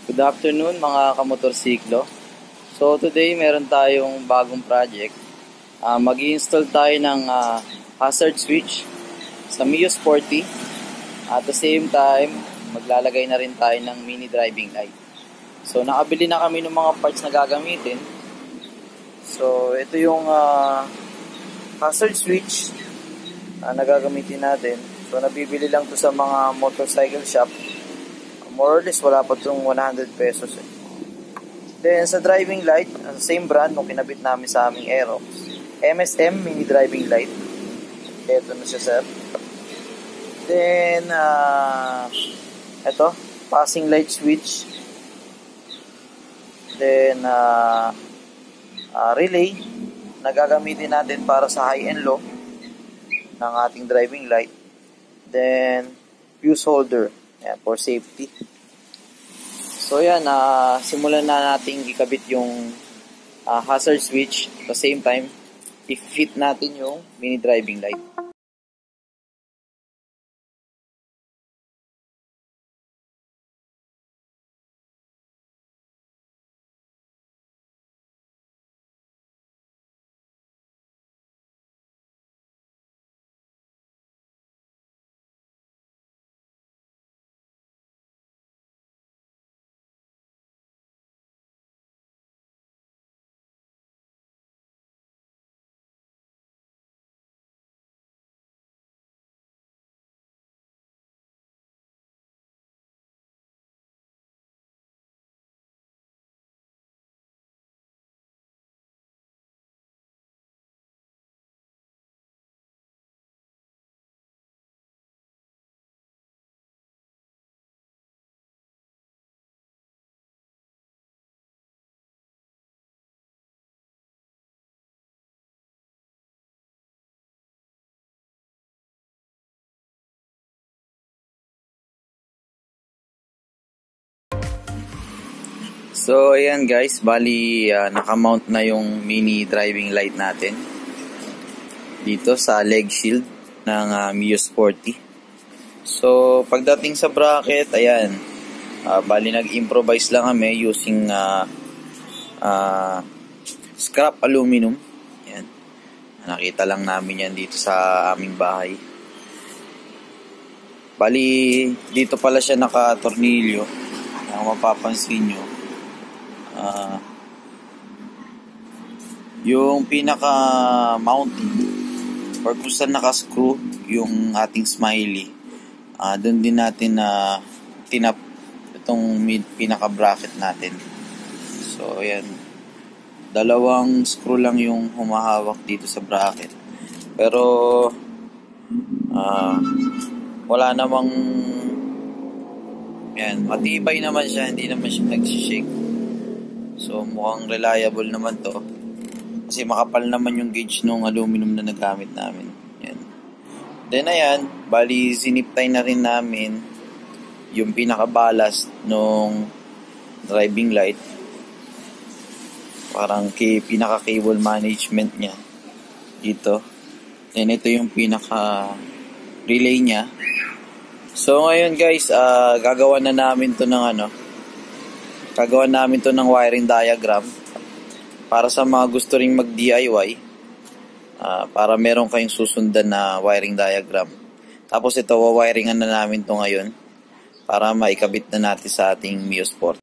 Good afternoon mga kamotorsiklo. So today meron tayong bagong project. Mag-i-install tayo ng hazard switch sa Mio Sporty. At the same time, maglalagay na rin tayo ng mini driving light. So nakabili na kami ng mga parts na gagamitin. So ito yung hazard switch na gagamitin natin. So nabibili lang to sa mga motorcycle shop. More or less, wala pa itong 100 pesos eh. Then, sa driving light, same brand nung kinabit namin sa aming Aerox. MSM Mini Driving Light. Ito na siya, sir. Then, ito, passing light switch. Then, relay na gagamitin natin para sa high and low ng ating driving light. Then, fuse holder. Ayan, for safety. So yan, simulan na natin ikabit yung hazard switch. At the same time, i-fit natin yung mini driving light. So ayan guys, bali nakamount na yung mini driving light natin dito sa leg shield ng Mio Sporty. So pagdating sa bracket, ayan, bali nag-improvise lang kami using scrap aluminum. Ayan, nakita lang namin yan dito sa aming bahay. Bali dito pala siya naka-tornilyo. Kung mapapansin nyo, yung pinaka mounting or kung saan naka-screw yung ating smiley, doon din natin tinap itong pinaka bracket natin. So ayan, dalawang screw lang yung humahawak dito sa bracket, pero wala namang, yan, matibay naman siya, hindi naman siya nagsishake. So mukhang reliable naman to kasi makapal naman yung gauge ng aluminum na nagamit namin. Yan. Then ayan, bali siniptay na rin namin yung pinaka-ballast nung driving light. Parang pinaka-cable management niya dito. Then ito yung pinaka-relay niya. So ngayon guys, gagawa namin to ng wiring diagram para sa mga gusto ring mag-DIY, para meron kayong susundan na wiring diagram. Tapos ito, wawiringan na namin to ngayon para maikabit na natin sa ating Mio Sport.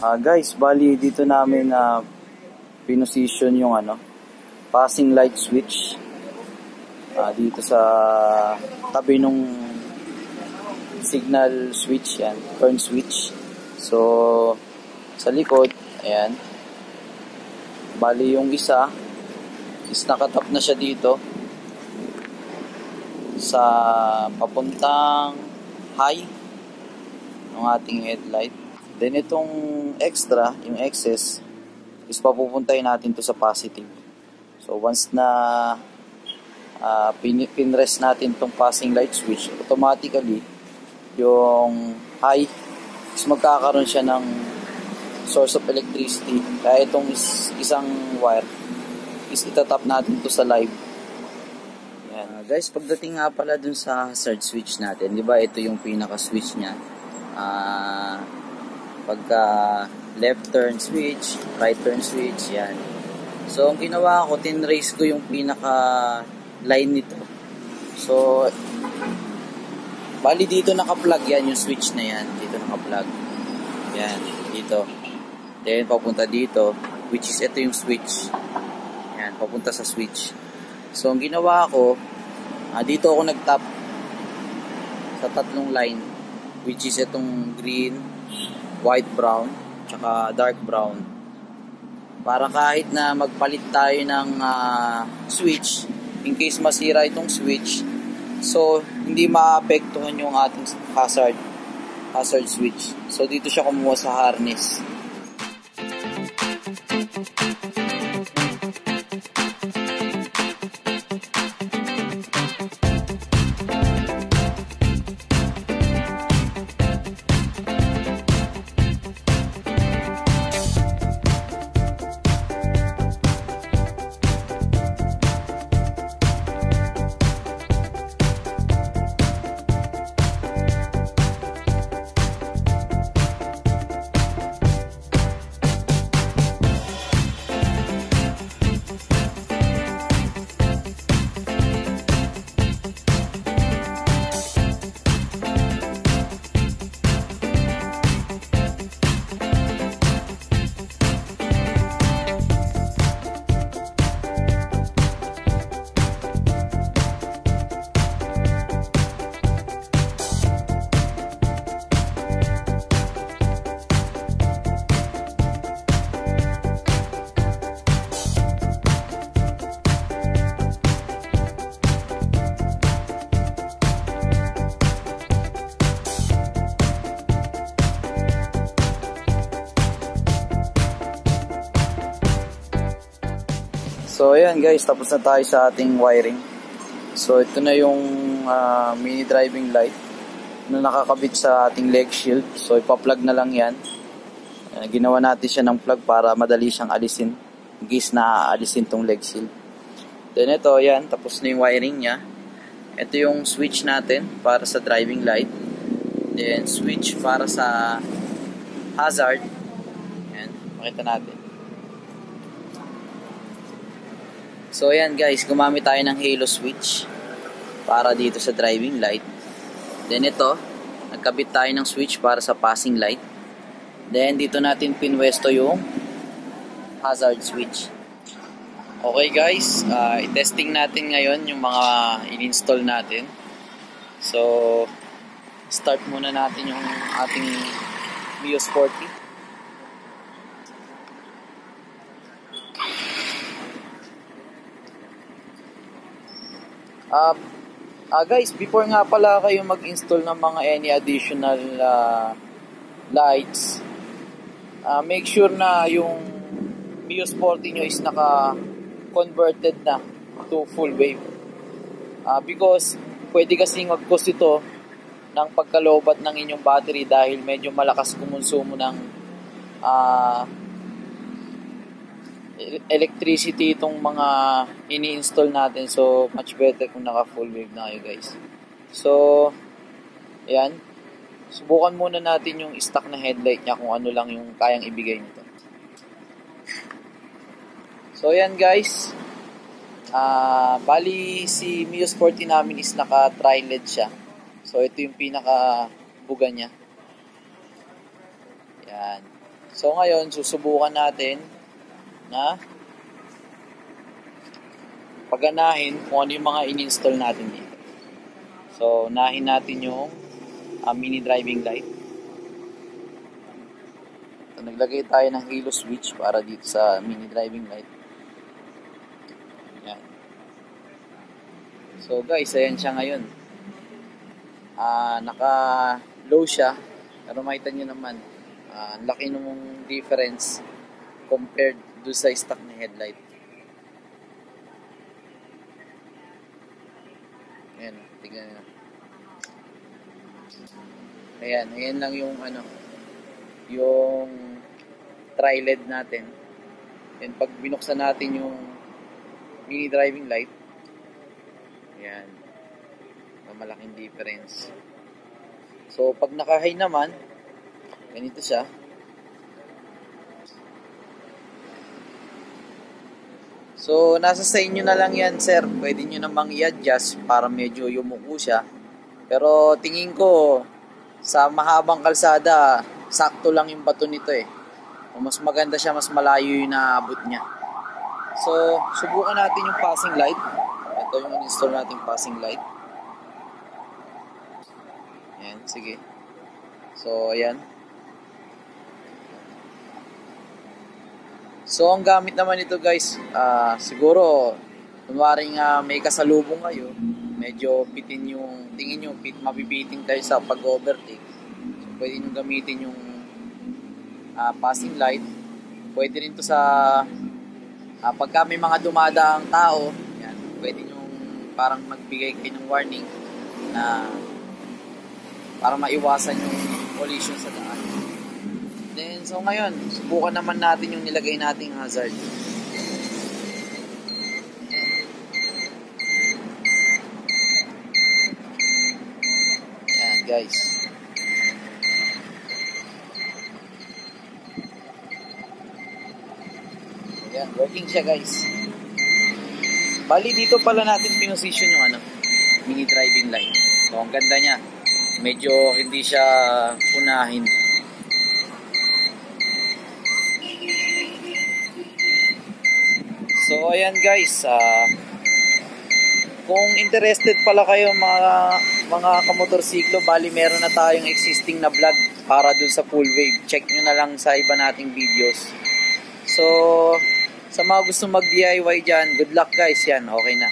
Guys, bali dito namin pinosisyon yung passing light switch dito sa tabi nung signal switch, yan, turn switch. So sa likod, ayan, bali yung isa is nakatap na siya dito sa papuntang high ng ating headlight. Then itong extra, yung excess, is papupuntahin natin to sa positive. So once na pinrest natin tong passing light switch, automatically yung high is magkakaroon siya ng source of electricity. Kaya itong isang wire is itatap natin to sa live. Yan. Guys, pagdating nga pala dun sa hazard switch natin, di ba ito yung pinaka switch niya. Pagka left turn switch, right turn switch, yan. So ang ginawa ko, tinrace ko yung pinaka line nito. So bali dito naka-plug yan yung switch na yan. Dito naka-plug. Yan, dito. Then papunta dito, which is ito yung switch. Yan, papunta sa switch. So ang ginawa ko, dito ako nag-tap sa tatlong line, which is itong green, white, brown, tsaka dark brown. Para kahit na magpalit tayo ng switch, in case masira itong switch, so hindi maapektuhan yung ating hazard switch. So dito siya kumuha sa harness. So ayan guys, tapos na tayo sa ating wiring. So ito na yung mini driving light na nakakabit sa ating leg shield. So ipa-plug na lang yan. Ginawa natin siya ng plug para madali siyang alisin. In case na aalisin tong leg shield. Then ito, ayan, tapos na yung wiring niya. Ito yung switch natin para sa driving light. Then switch para sa hazard. Ayan, makita natin. So ayan guys, gumamit tayo ng halo switch para dito sa driving light. Then ito, nagkabit tayo ng switch para sa passing light. Then dito natin pinwesto yung hazard switch. Okay guys, i-testing natin ngayon yung mga in-install natin. So start muna natin yung ating Mio Sporty. Guys, before nga pala kayo mag-install ng mga any additional lights, make sure na yung Mio Sporty nyo is naka-converted na to full wave. Because pwede kasing mag-cause ito ng pagkalobat ng inyong battery dahil medyo malakas kumonsumo ng electricity itong mga ini-install natin. So much better kung naka full wave na kayo guys. So ayan, subukan muna natin yung stock na headlight niya kung ano lang yung kayang ibigay nito. So ayan guys, bali si Mio Sporty namin is naka tri-LED siya. So ito yung pinaka buga niya. Yan. So ngayon, susubukan natin na paganahin kung ano yung mga in-install natin dito. So, unahin natin yung mini driving light. So, naglagay tayo ng halo switch para dito sa mini driving light. Yan. So guys, ayan siya ngayon. Naka-low siya. Pero makita nyo naman, ang laki nung difference compared do sa stock na headlight. Ayan, tignan nyo. Ayan lang yung yung tri-LED natin. And pag binuksan natin yung mini driving light, ayan, malaking difference. So, pag naka-high naman, ganito siya. So, nasa sa inyo na lang yan, sir. Pwede nyo namang i-adjust para medyo yumuko siya. Pero tingin ko, sa mahabang kalsada, sakto lang yung bato nito eh. Mas maganda siya, mas malayo yung naabot niya. So, subukan natin yung passing light. Ito yung install natin passing light. Ayan, sige. So, ayan. So, ang gamit naman ito guys, siguro, kunwaring may kasalubong kayo, medyo pitin yung, tingin nyo, mabibiting kayo sa pag-overtake. So, pwede nyo gamitin yung passing light. Pwede rin to sa, pagka may mga dumadaang tao, yan, pwede nyo parang magbigay kayo ng warning na para maiwasan yung collision sa daan. Then, so ngayon, subukan naman natin yung nilagay nating hazard. Ayan, guys. Ayan, working siya, guys. Bali, dito pala natin pinosisyon yung mini driving light. So, ang ganda niya. Medyo hindi siya unahin. So ayan guys, kung interested pala kayo mga kamotorsiklo, bali meron na tayong existing na vlog para dun sa full wave. Check nyo na lang sa iba nating videos. So sa mga gusto mag DIY dyan, good luck guys, yan, okay na.